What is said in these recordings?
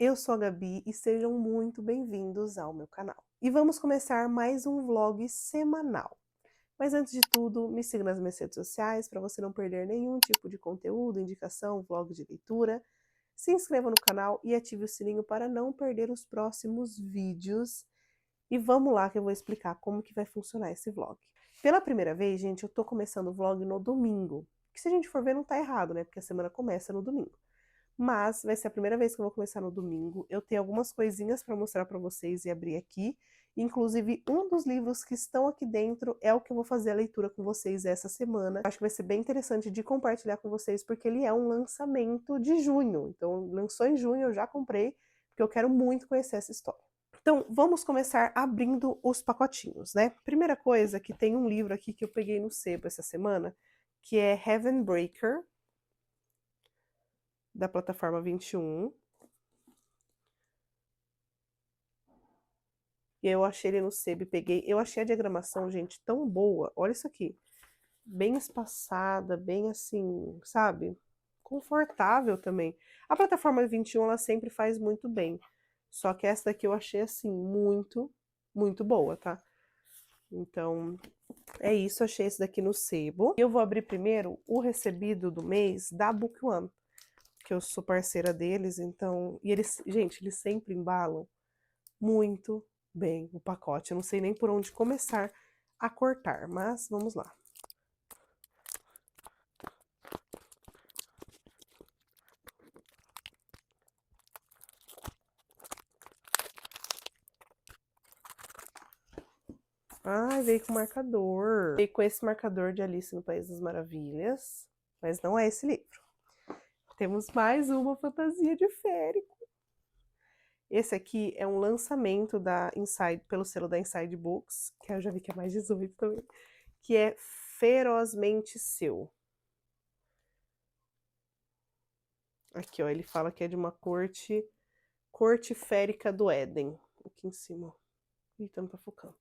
eu sou a Gabi e sejam muito bem-vindos ao meu canal. E vamos começar mais um vlog semanal. Mas antes de tudo, me siga nas minhas redes sociais para você não perder nenhum tipo de conteúdo, indicação, vlog de leitura. Se inscreva no canal e ative o sininho para não perder os próximos vídeos. E vamos lá que eu vou explicar como que vai funcionar esse vlog. Pela primeira vez, gente, eu tô começando o vlog no domingo. Que se a gente for ver não tá errado, né? Porque a semana começa no domingo. Mas vai ser a primeira vez que eu vou começar no domingo. Eu tenho algumas coisinhas para mostrar para vocês e abrir aqui. Inclusive, um dos livros que estão aqui dentro é o que eu vou fazer a leitura com vocês essa semana. Acho que vai ser bem interessante de compartilhar com vocês, porque ele é um lançamento de junho. Então, lançou em junho, eu já comprei, porque eu quero muito conhecer essa história. Então, vamos começar abrindo os pacotinhos, né? Primeira coisa, que tem um livro aqui que eu peguei no sebo essa semana, que é Heaven Breaker, da plataforma 21. E eu achei ele no sebo e peguei. Eu achei a diagramação, gente, tão boa. Olha isso aqui. Bem espaçada, bem assim, sabe? Confortável também. A plataforma 21, ela sempre faz muito bem. Só que essa daqui eu achei, assim, muito boa, tá? Então, é isso. Achei esse daqui no sebo. Eu vou abrir primeiro o recebido do mês da Book One, que eu sou parceira deles, então... E eles, gente, eles sempre embalam muito bem o pacote. Eu não sei nem por onde começar a cortar, mas vamos lá. Ai, veio com marcador. Veio com esse marcador de Alice no País das Maravilhas, mas não é esse livro. Temos mais uma fantasia de férico. Esse aqui é um lançamento da Inside, pelo selo da Inside Books, que eu já vi que é mais 18 também, que é Ferozmente Seu. Aqui, ó, ele fala que é de uma corte férica do Éden. Aqui em cima. Eita, não tá focando.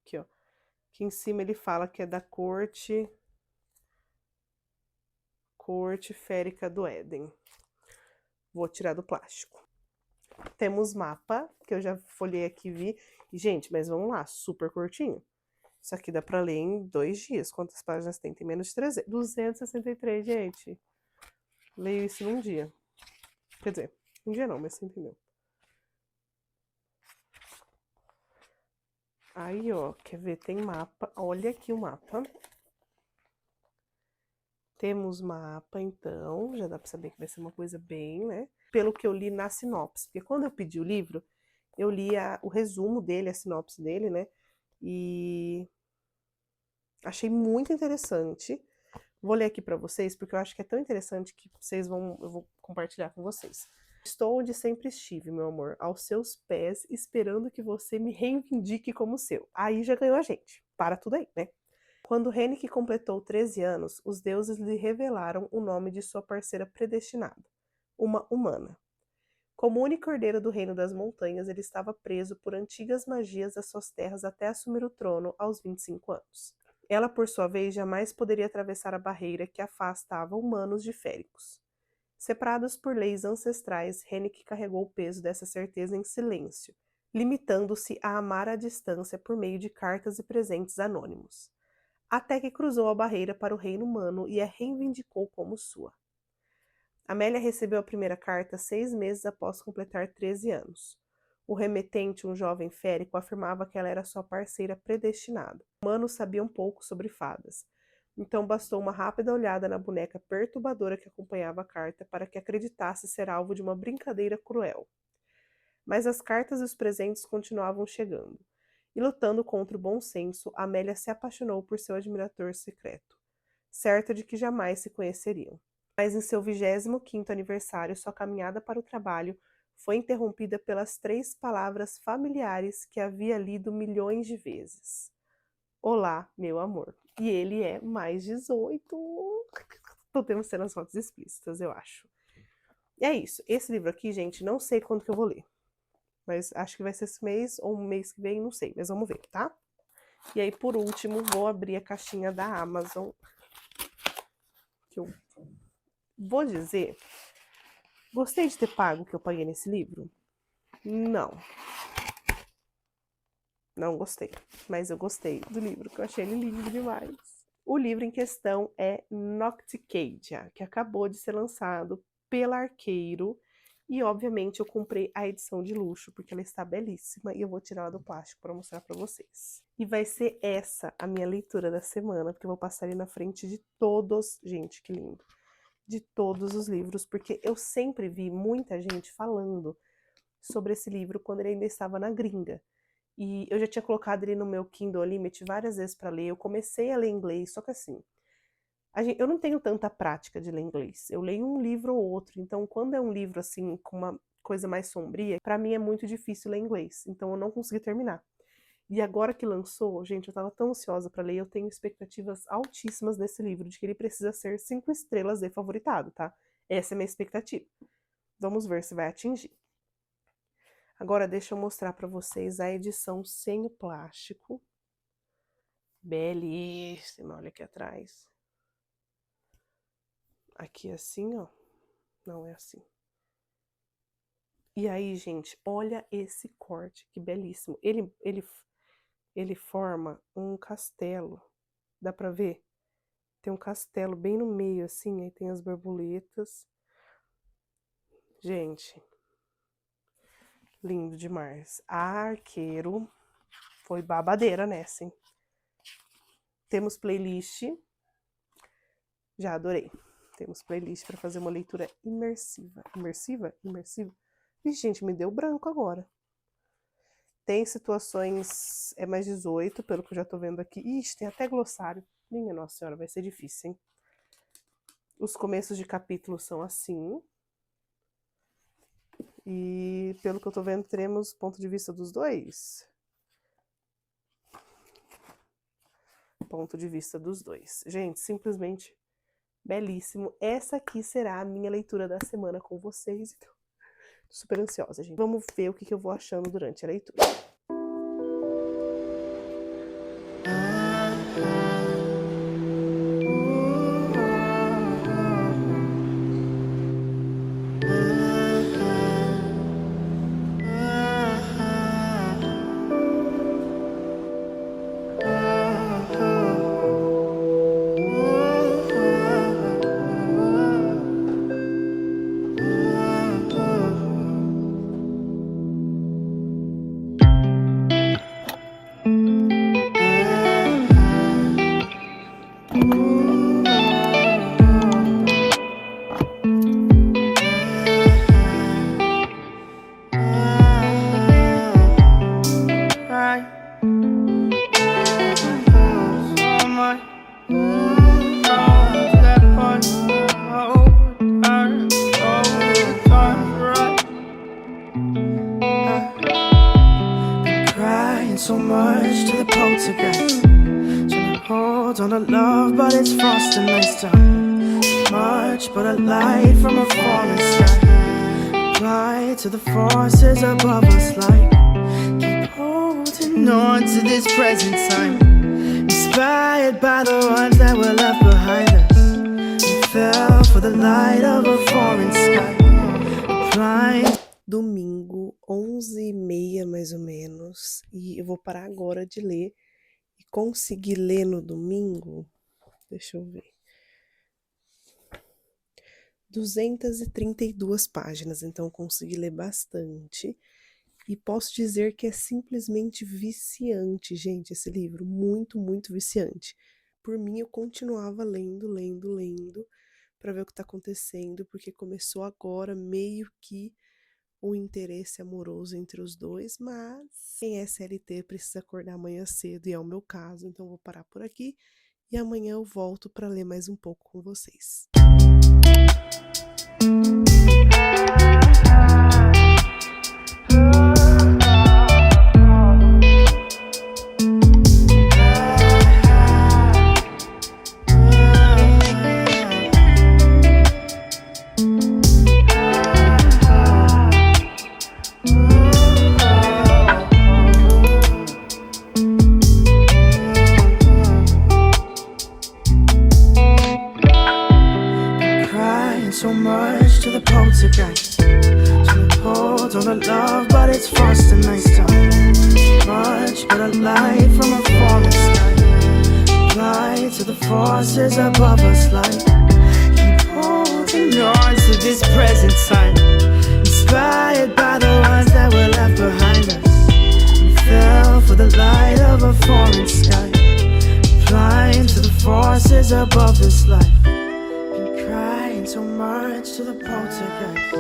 Aqui, ó. Aqui em cima ele fala que é da corte férica do Éden. Vou tirar do plástico. Temos mapa, que eu já folhei aqui e vi. E, gente, mas vamos lá, super curtinho. Isso aqui dá pra ler em 2 dias. Quantas páginas tem? Tem menos de 300. 263, gente. Leio isso num dia. Quer dizer, um dia não, mas você entendeu. Aí, ó, quer ver? Tem mapa. Olha aqui o mapa. Temos mapa, então, já dá pra saber que vai ser uma coisa bem, né? Pelo que eu li na sinopse. Porque quando eu pedi o livro, eu li o resumo dele, a sinopse dele, né? E achei muito interessante. Vou ler aqui pra vocês, porque eu acho que é tão interessante que eu vou compartilhar com vocês. Estou onde sempre estive, meu amor, aos seus pés, esperando que você me reivindique como seu. Aí já ganhou a gente. Para tudo aí, né? Quando Henrik completou 13 anos, os deuses lhe revelaram o nome de sua parceira predestinada, uma humana. Como único herdeiro do Reino das Montanhas, ele estava preso por antigas magias às suas terras até assumir o trono aos 25 anos. Ela, por sua vez, jamais poderia atravessar a barreira que afastava humanos de féricos. Separados por leis ancestrais, Henrik carregou o peso dessa certeza em silêncio, limitando-se a amar à distância por meio de cartas e presentes anônimos. Até que cruzou a barreira para o reino humano e a reivindicou como sua. Amélia recebeu a primeira carta 6 meses após completar 13 anos. O remetente, um jovem férico, afirmava que ela era sua parceira predestinada. O humano sabia um pouco sobre fadas, então bastou uma rápida olhada na boneca perturbadora que acompanhava a carta para que acreditasse ser alvo de uma brincadeira cruel. Mas as cartas e os presentes continuavam chegando. E lutando contra o bom senso, Amélia se apaixonou por seu admirador secreto, certa de que jamais se conheceriam. Mas em seu 25º aniversário, sua caminhada para o trabalho foi interrompida pelas 3 palavras familiares que havia lido milhões de vezes. Olá, meu amor. E ele é mais 18. Tô tendo cenas fotos explícitas, eu acho. E é isso. Esse livro aqui, gente, não sei quando que eu vou ler. Mas acho que vai ser esse mês ou mês que vem, não sei. Mas vamos ver, tá? E aí, por último, vou abrir a caixinha da Amazon. Que eu vou dizer Gostei de ter pago o que eu paguei nesse livro? Não. Não gostei. Mas eu gostei do livro, que eu achei ele lindo demais. O livro em questão é Nocticadia, que acabou de ser lançado pela Arqueiro. E, obviamente, eu comprei a edição de luxo, porque ela está belíssima. E eu vou tirar ela do plástico para mostrar para vocês. E vai ser essa a minha leitura da semana, porque eu vou passar ali na frente de todos... Gente, que lindo! De todos os livros, porque eu sempre vi muita gente falando sobre esse livro quando ele ainda estava na gringa. E eu já tinha colocado ele no meu Kindle Unlimited várias vezes para ler. Eu comecei a ler inglês, só que assim, eu não tenho tanta prática de ler inglês. Eu leio um livro ou outro, então quando é um livro assim, com uma coisa mais sombria, para mim é muito difícil ler inglês, então eu não consegui terminar. E agora que lançou, gente, eu tava tão ansiosa para ler, eu tenho expectativas altíssimas nesse livro, de que ele precisa ser 5 estrelas de favoritado, tá? Essa é a minha expectativa. Vamos ver se vai atingir. Agora deixa eu mostrar para vocês a edição sem o plástico. Belíssima, olha aqui atrás. Aqui assim, ó. Não é assim. E aí, gente, olha esse corte, que belíssimo. Ele forma um castelo. Dá pra ver? Tem um castelo bem no meio, assim, aí tem as borboletas. Gente, lindo demais. A Arqueiro foi babadeira nessa, hein? Temos playlist. Já adorei. Temos playlist para fazer uma leitura imersiva. Imersiva? Imersiva? Ixi, gente, me deu branco agora. Tem situações... É mais 18, pelo que eu já tô vendo aqui. Ixi, tem até glossário. Minha Nossa Senhora, vai ser difícil, hein? Os começos de capítulo são assim. E, pelo que eu tô vendo, teremos ponto de vista dos dois. Ponto de vista dos dois. Gente, simplesmente belíssimo. Essa aqui será a minha leitura da semana com vocês. Então, tô super ansiosa, gente. Vamos ver o que eu vou achando durante a leitura. So much to the poltergeist, trying to hold on to love, but it's frosting nice time. Much but a light from a falling sky, apply to the forces above us like keep holding on to this present time, inspired by the ones that were left behind us. We fell for the light of a foreign sky, applying. Domingo, 11h30 mais ou menos, e eu vou parar agora de ler e conseguir ler no domingo, deixa eu ver, 232 páginas, então eu consegui ler bastante, e posso dizer que é simplesmente viciante, gente, esse livro, muito, muito viciante. Por mim, eu continuava lendo, para ver o que tá acontecendo, porque começou agora meio que o interesse amoroso entre os dois, mas quem é CLT precisa acordar amanhã cedo, e é o meu caso, então vou parar por aqui, e amanhã eu volto para ler mais um pouco com vocês. So much to the poltergeist, on a love, but it's frost and nice time. Much but a light from a falling sky. Fly to the forces above us like. Keep holding on to this present time. Inspired by the ones that were left behind us. We fell for the light of a foreign sky. Flying to the forces above this life. Been crying so much to the poltergeist.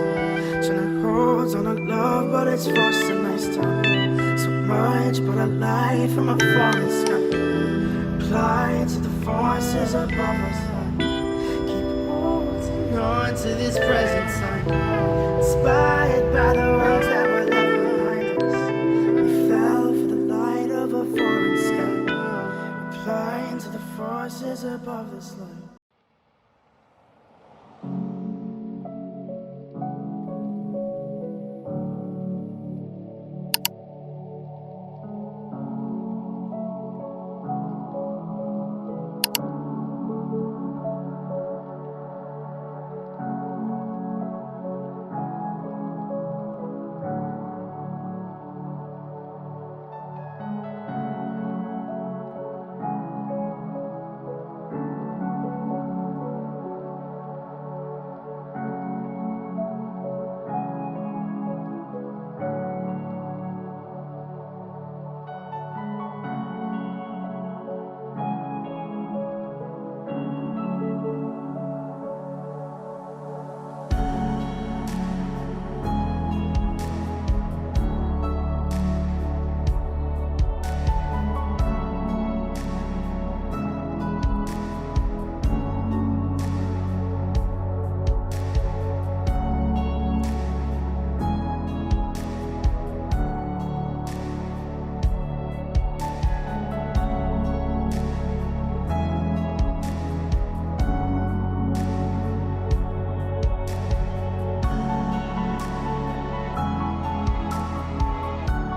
Trying to hold on a love, but it's frost and nice time. So much but a light from a falling sky. Flying to the forces above us. Keep holding on to this present time. Inspired by the ones that were left behind us. We fell for the light of a foreign sky. Flying to the forces above this light.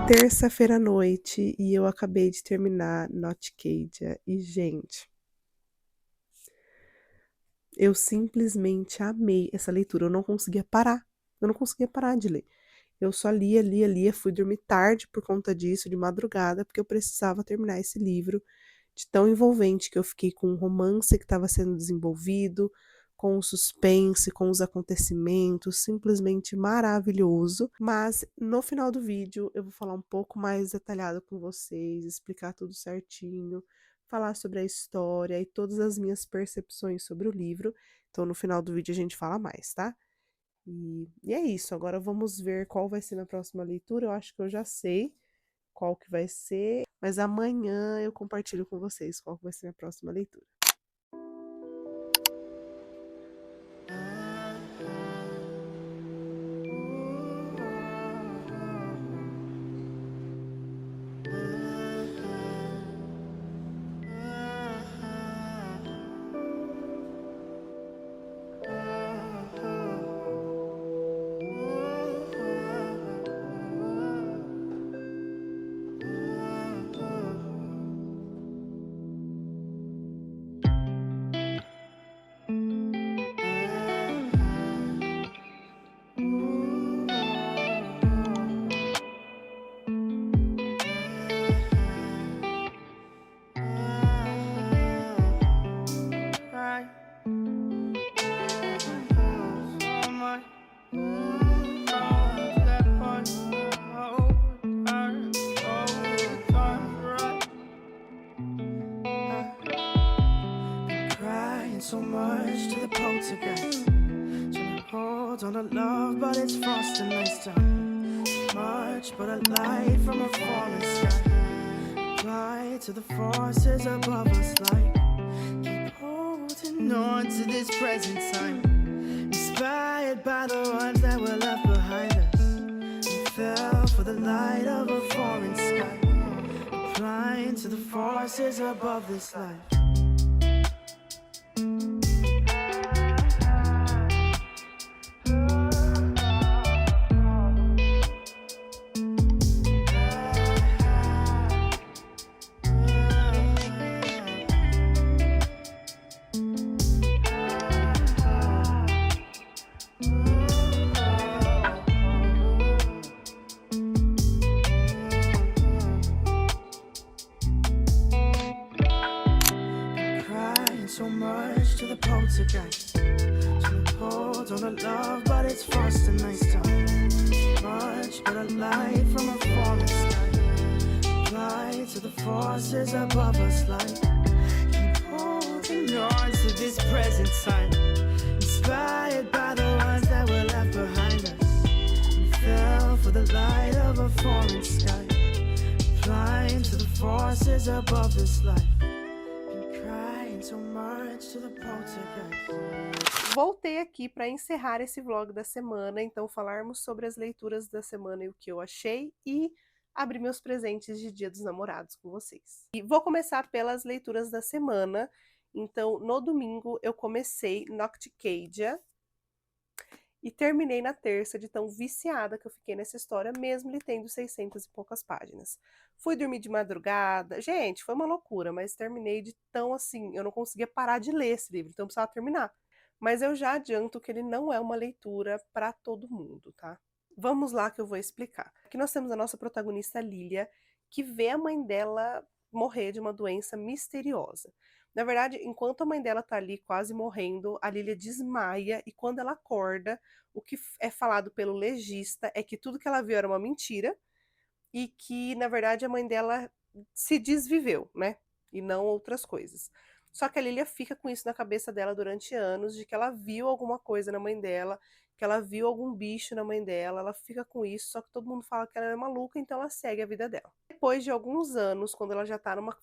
Terça-feira à noite e eu acabei de terminar Notcadia e, gente, eu simplesmente amei essa leitura. Eu não conseguia parar de ler. Eu só lia, fui dormir tarde por conta disso, de madrugada, porque eu precisava terminar esse livro de tão envolvente que eu fiquei com o romance que estava sendo desenvolvido, com o suspense, com os acontecimentos, simplesmente maravilhoso. Mas no final do vídeo eu vou falar um pouco mais detalhado com vocês, explicar tudo certinho, falar sobre a história e todas as minhas percepções sobre o livro. Então no final do vídeo a gente fala mais, tá? E é isso, agora vamos ver qual vai ser na próxima leitura. Eu acho que eu já sei qual que vai ser, mas amanhã eu compartilho com vocês qual que vai ser a próxima leitura. So much to the poltergeist. Trying to hold on to love, but it's frost and nice time. Much but a light from a falling sky. Fly to the forces above us like. Keep holding on to this present time. Inspired by the ones that were left behind us. We fell for the light of a foreign sky. Flying to the forces above this life. but it's fast and nice time. Much better light from a falling sky. Fly to the forces above us like keep holding on to this present time. Inspired by the ones that were left behind us. We fell for the light of a falling sky. Flying to the forces above this life. Been crying so much to the poltergeist. Voltei aqui para encerrar esse vlog da semana, então falarmos sobre as leituras da semana e o que eu achei e abrir meus presentes de Dia dos Namorados com vocês. E vou começar pelas leituras da semana. Então, no domingo eu comecei Nocticadia e terminei na terça de tão viciada que eu fiquei nessa história, mesmo ele tendo 600 e poucas páginas. Fui dormir de madrugada, gente, foi uma loucura, mas terminei de tão assim, eu não conseguia parar de ler esse livro, então eu precisava terminar. Mas eu já adianto que ele não é uma leitura para todo mundo, tá? Vamos lá que eu vou explicar. Aqui nós temos a nossa protagonista Lilia, que vê a mãe dela morrer de uma doença misteriosa. Na verdade, enquanto a mãe dela tá ali quase morrendo, a Lilia desmaia e quando ela acorda, o que é falado pelo legista é que tudo que ela viu era uma mentira e que, na verdade, a mãe dela se desviveu, né? E não outras coisas. Só que a Lilia fica com isso na cabeça dela durante anos, de que ela viu alguma coisa na mãe dela, que ela viu algum bicho na mãe dela, ela fica com isso, só que todo mundo fala que ela é maluca, então ela segue a vida dela. Depois de alguns anos, quando ela já tá numa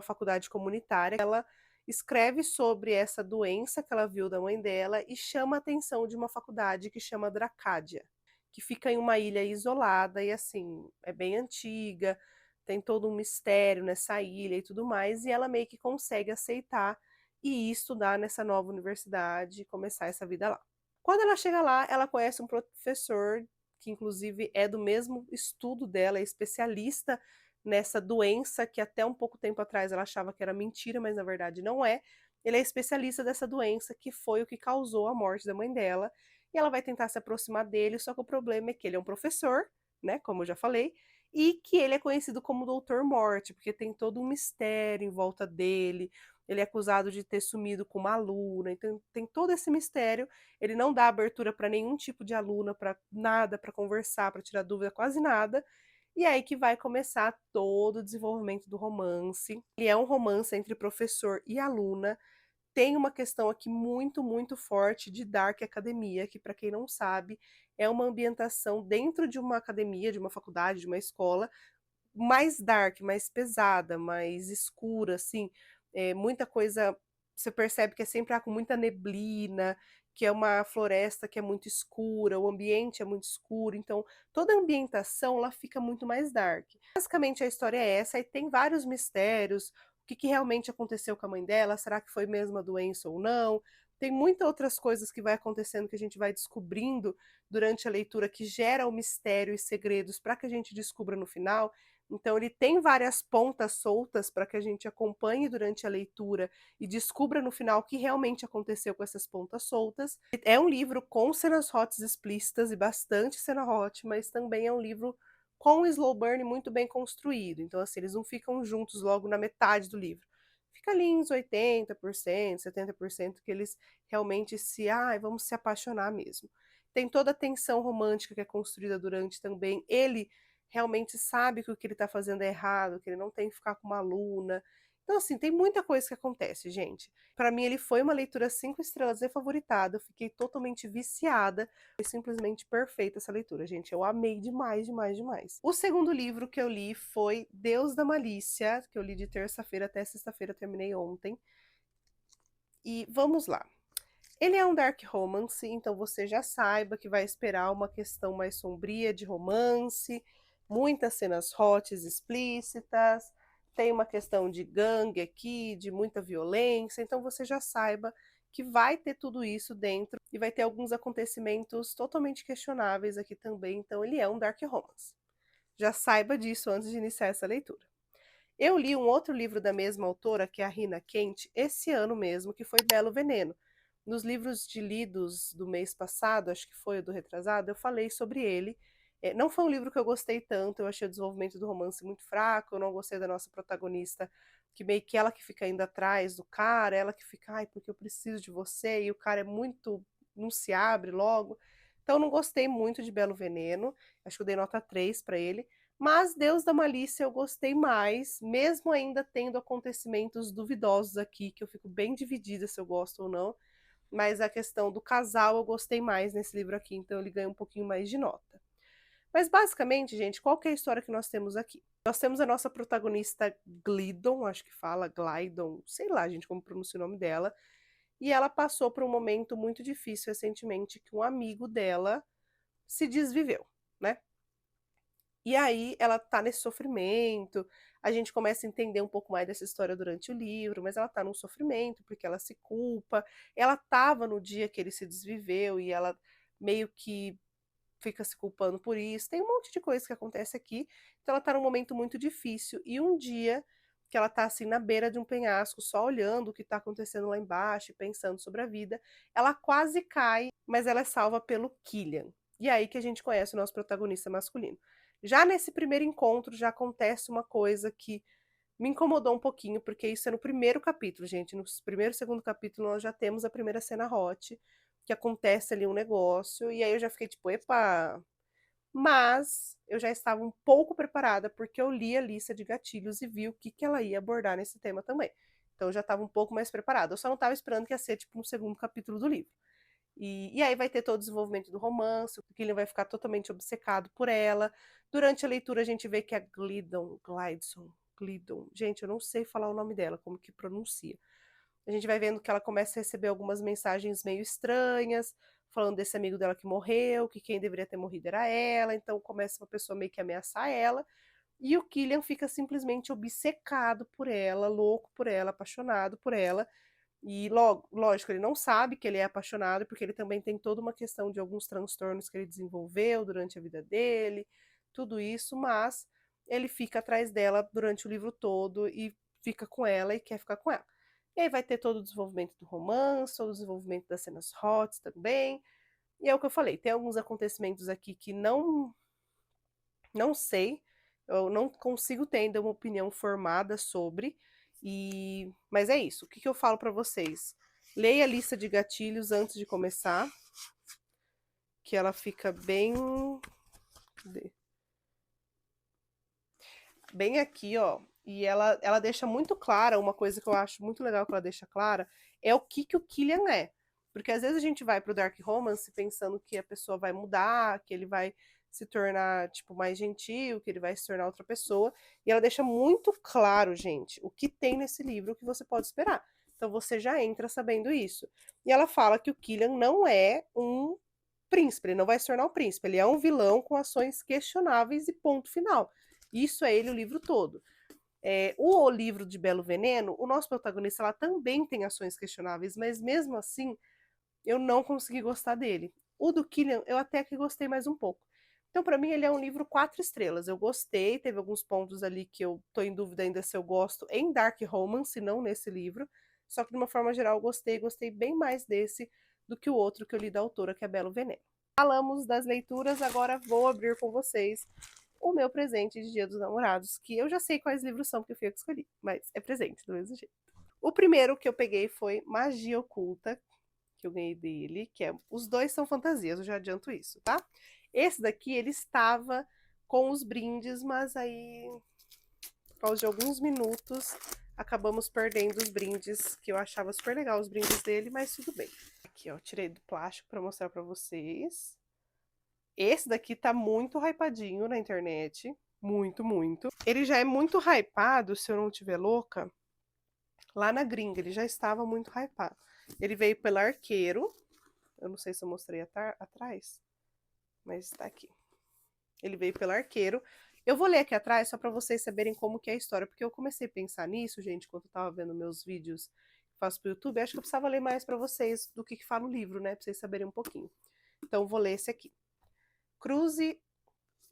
faculdade comunitária, ela escreve sobre essa doença que ela viu da mãe dela e chama a atenção de uma faculdade que chama Dracádia, que fica em uma ilha isolada e assim, é bem antiga, tem todo um mistério nessa ilha e tudo mais, e ela meio que consegue aceitar e ir estudar nessa nova universidade e começar essa vida lá. Quando ela chega lá, ela conhece um professor que inclusive é do mesmo estudo dela, é especialista nessa doença que até um pouco tempo atrás ela achava que era mentira, mas na verdade não é. Ele é especialista dessa doença que foi o que causou a morte da mãe dela, e ela vai tentar se aproximar dele, só que o problema é que ele é um professor, né, como eu já falei, e que ele é conhecido como Doutor Morte, porque tem todo um mistério em volta dele, ele é acusado de ter sumido com uma aluna, então tem todo esse mistério, ele não dá abertura para nenhum tipo de aluna, para nada, para conversar, para tirar dúvida, quase nada, e é aí que vai começar todo o desenvolvimento do romance. Ele é um romance entre professor e aluna, tem uma questão aqui muito, muito forte de Dark Academia, que para quem não sabe, é uma ambientação dentro de uma academia, de uma faculdade, de uma escola, mais dark, mais pesada, mais escura, assim, muita coisa, você percebe que é sempre com muita neblina, que é uma floresta que é muito escura, o ambiente é muito escuro, então toda a ambientação ela fica muito mais dark. Basicamente a história é essa, e tem vários mistérios, o que realmente aconteceu com a mãe dela, será que foi mesmo a doença ou não? Tem muitas outras coisas que vai acontecendo que a gente vai descobrindo durante a leitura que gera o mistério e segredos para que a gente descubra no final. Então ele tem várias pontas soltas para que a gente acompanhe durante a leitura e descubra no final o que realmente aconteceu com essas pontas soltas. É um livro com cenas hot explícitas e bastante cena hot, mas também é um livro com um slow burn muito bem construído. Então assim, eles não ficam juntos logo na metade do livro. Fica ali uns 80%, 70% que eles realmente vamos se apaixonar mesmo. Tem toda a tensão romântica que é construída durante também. Ele realmente sabe que o que ele está fazendo é errado, que ele não tem que ficar com uma aluna. Então, assim, tem muita coisa que acontece, gente. Para mim, ele foi uma leitura 5 estrelas e favoritada. Eu fiquei totalmente viciada. Foi simplesmente perfeita essa leitura, gente. Eu amei demais, demais, demais. O segundo livro que eu li foi Deus da Malícia, que eu li de terça-feira até sexta-feira, terminei ontem. E vamos lá. Ele é um dark romance, então você já saiba que vai esperar uma questão mais sombria de romance, muitas cenas hot explícitas, tem uma questão de gangue aqui, de muita violência, então você já saiba que vai ter tudo isso dentro e vai ter alguns acontecimentos totalmente questionáveis aqui também, então ele é um dark romance. Já saiba disso antes de iniciar essa leitura. Eu li um outro livro da mesma autora, que é a Rina Kent, esse ano mesmo, que foi Belo Veneno. Nos livros de lidos do mês passado, acho que foi o do retrasado, eu falei sobre ele. Não foi um livro que eu gostei tanto, eu achei o desenvolvimento do romance muito fraco, eu não gostei da nossa protagonista, que meio que ela que fica indo atrás do cara, ela que fica, ai, porque eu preciso de você, e o cara é muito não se abre logo. Então, não gostei muito de Belo Veneno. Acho que eu dei nota 3 para ele. Mas Deus da Malícia eu gostei mais, mesmo ainda tendo acontecimentos duvidosos aqui, que eu fico bem dividida se eu gosto ou não. Mas a questão do casal eu gostei mais nesse livro aqui, então ele ganha um pouquinho mais de nota. Mas basicamente, gente, qual que é a história que nós temos aqui? Nós temos a nossa protagonista Glidon, acho que fala Glidon, sei lá, gente, como pronuncia o nome dela. E ela passou por um momento muito difícil recentemente, que um amigo dela se desviveu, né? E aí ela tá nesse sofrimento, a gente começa a entender um pouco mais dessa história durante o livro, mas ela tá num sofrimento porque ela se culpa. Ela tava no dia que ele se desviveu e ela meio que fica se culpando por isso. Tem um monte de coisa que acontece aqui. Então ela tá num momento muito difícil e um dia que ela tá assim na beira de um penhasco, só olhando o que tá acontecendo lá embaixo e pensando sobre a vida, ela quase cai, mas ela é salva pelo Killian. E é aí que a gente conhece o nosso protagonista masculino. Já nesse primeiro encontro já acontece uma coisa que me incomodou um pouquinho, porque isso é no primeiro capítulo, gente. No primeiro e segundo capítulo nós já temos a primeira cena hot, que acontece ali um negócio, e aí eu já fiquei tipo, epa! Mas eu já estava um pouco preparada, porque eu li a lista de gatilhos e vi o que ela ia abordar nesse tema também. Então eu já estava um pouco mais preparada. Eu só não estava esperando que ia ser tipo um segundo capítulo do livro. E aí vai ter todo o desenvolvimento do romance, o Killian vai ficar totalmente obcecado por ela. Durante a leitura a gente vê que a Glidon, gente, eu não sei falar o nome dela, como que pronuncia. A gente vai vendo que ela começa a receber algumas mensagens meio estranhas, falando desse amigo dela que morreu, que quem deveria ter morrido era ela, então começa uma pessoa meio que ameaçar ela. E o Killian fica simplesmente obcecado por ela, louco por ela, apaixonado por ela. E lógico, ele não sabe que ele é apaixonado, porque ele também tem toda uma questão de alguns transtornos que ele desenvolveu durante a vida dele, tudo isso, mas ele fica atrás dela durante o livro todo e fica com ela e quer ficar com ela. E aí vai ter todo o desenvolvimento do romance, todo o desenvolvimento das cenas hot também. E é o que eu falei, tem alguns acontecimentos aqui que não sei, eu não consigo ter ainda uma opinião formada sobre, mas é isso. O que eu falo para vocês? Leia a lista de gatilhos antes de começar, que ela fica bem aqui, ó. E ela deixa muito clara, uma coisa que eu acho muito legal que ela deixa clara, é o que o Killian é. Porque às vezes a gente vai pro Dark Romance pensando que a pessoa vai mudar, que ele vai se tornar, tipo, mais gentil, que ele vai se tornar outra pessoa. E ela deixa muito claro, gente, o que tem nesse livro, o que você pode esperar. Então você já entra sabendo isso. E ela fala que o Killian não é um príncipe, ele não vai se tornar um príncipe, ele é um vilão com ações questionáveis e ponto final. Isso é ele o livro todo. O livro de Belo Veneno, o nosso protagonista ela também tem ações questionáveis, mas mesmo assim eu não consegui gostar dele. O do Killian eu até que gostei mais um pouco. Então, para mim, ele é um livro 4 estrelas. Eu gostei, teve alguns pontos ali que eu tô em dúvida ainda se eu gosto em Dark Romance, não nesse livro. Só que, de uma forma geral, eu gostei bem mais desse do que o outro que eu li da autora, que é Belo Veneno. Falamos das leituras, agora vou abrir com vocês o meu presente de Dia dos Namorados, que eu já sei quais livros são, porque eu fui eu que escolhi, mas é presente do mesmo jeito. O primeiro que eu peguei foi Magia Oculta, que eu ganhei dele, os dois são fantasias, eu já adianto isso, tá? Esse daqui, ele estava com os brindes, mas aí, por causa de alguns minutos, acabamos perdendo os brindes, que eu achava super legal os brindes dele, mas tudo bem. Aqui, ó, tirei do plástico para mostrar para vocês. Esse daqui tá muito hypadinho na internet. Muito, muito. Ele já é muito hypado, se eu não estiver louca, lá na gringa. Ele já estava muito hypado. Ele veio pelo Arqueiro. Eu não sei se eu mostrei atrás, mas tá aqui. Ele veio pelo Arqueiro. Eu vou ler aqui atrás só para vocês saberem como que é a história, porque eu comecei a pensar nisso, gente, quando eu tava vendo meus vídeos que faço pro YouTube. Acho que eu precisava ler mais para vocês do que fala o livro, né? Pra vocês saberem um pouquinho. Então, eu vou ler esse aqui. Cruze...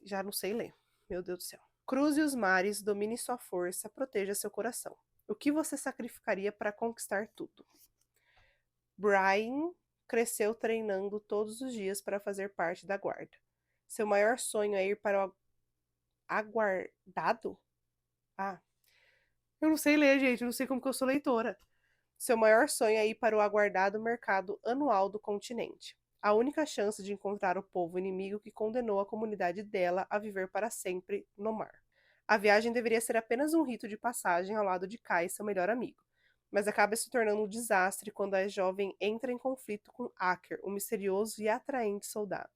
Já não sei ler. Meu Deus do céu. Cruze os mares, domine sua força, proteja seu coração. O que você sacrificaria para conquistar tudo? Brian cresceu treinando todos os dias para fazer parte da guarda. Seu maior sonho é ir para o aguardado? Ah, eu não sei ler, gente. Eu não sei como que eu sou leitora. Seu maior sonho é ir para o aguardado mercado anual do continente. A única chance de encontrar o povo inimigo que condenou a comunidade dela a viver para sempre no mar. A viagem deveria ser apenas um rito de passagem ao lado de Kai, seu melhor amigo, mas acaba se tornando um desastre quando a jovem entra em conflito com Aker, um misterioso e atraente soldado.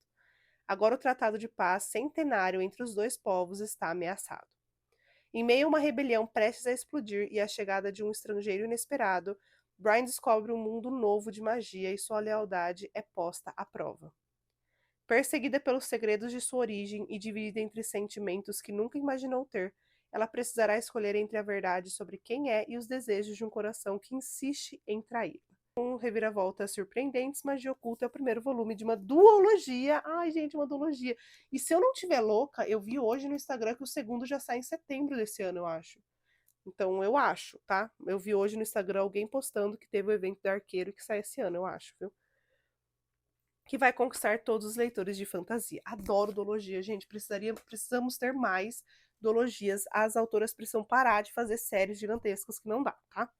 Agora o tratado de paz centenário entre os dois povos está ameaçado. Em meio a uma rebelião prestes a explodir e a chegada de um estrangeiro inesperado, Brian descobre um mundo novo de magia e sua lealdade é posta à prova. Perseguida pelos segredos de sua origem e dividida entre sentimentos que nunca imaginou ter, ela precisará escolher entre a verdade sobre quem é e os desejos de um coração que insiste em traí-la. Com reviravoltas surpreendentes, Magia Oculta é o primeiro volume de uma duologia. Ai, gente, uma duologia. E se eu não tiver louca, eu vi hoje no Instagram que o segundo já sai em setembro desse ano, eu acho. Então, eu acho, tá? Eu vi hoje no Instagram alguém postando que teve o evento da Arqueiro que sai esse ano, eu acho, viu? Que vai conquistar todos os leitores de fantasia. Adoro duologia, gente. Precisamos ter mais duologias. As autoras precisam parar de fazer séries gigantescas que não dá, tá?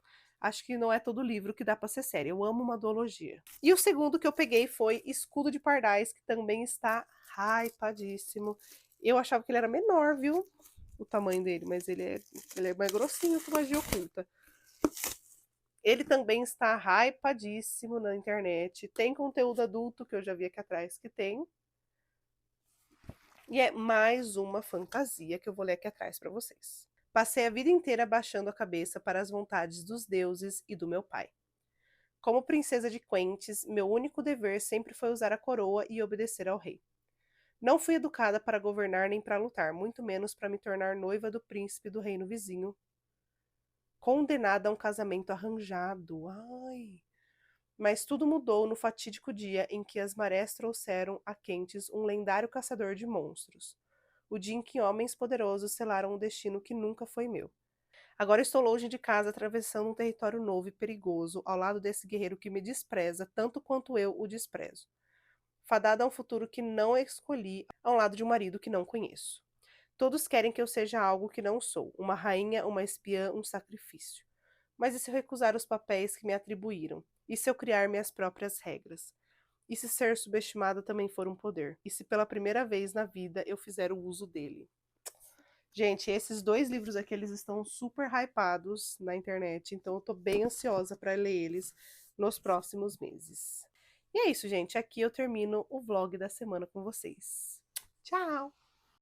Acho que não é todo livro que dá pra ser série. Eu amo uma duologia. E o segundo que eu peguei foi Escudo de Pardais, que também está hypadíssimo. Eu achava que ele era menor, viu? O tamanho dele, mas ele é mais grossinho que Magia Oculta. Ele também está hypadíssimo na internet. Tem conteúdo adulto, que eu já vi aqui atrás que tem. E é mais uma fantasia que eu vou ler aqui atrás para vocês. Passei a vida inteira abaixando a cabeça para as vontades dos deuses e do meu pai. Como princesa de Quentes, meu único dever sempre foi usar a coroa e obedecer ao rei. Não fui educada para governar nem para lutar, muito menos para me tornar noiva do príncipe do reino vizinho. Condenada a um casamento arranjado. Ai. Mas tudo mudou no fatídico dia em que as marés trouxeram a Quentes um lendário caçador de monstros. O dia em que homens poderosos selaram um destino que nunca foi meu. Agora estou longe de casa, atravessando um território novo e perigoso, ao lado desse guerreiro que me despreza, tanto quanto eu o desprezo. Fadada a um futuro que não escolhi, ao lado de um marido que não conheço. Todos querem que eu seja algo que não sou, uma rainha, uma espiã, um sacrifício. Mas e se eu recusar os papéis que me atribuíram? E se eu criar minhas próprias regras? E se ser subestimada também for um poder? E se pela primeira vez na vida eu fizer o uso dele? Gente, esses dois livros aqui, eles estão super hypados na internet, então eu tô bem ansiosa para ler eles nos próximos meses. E é isso, gente. Aqui eu termino o vlog da semana com vocês. Tchau!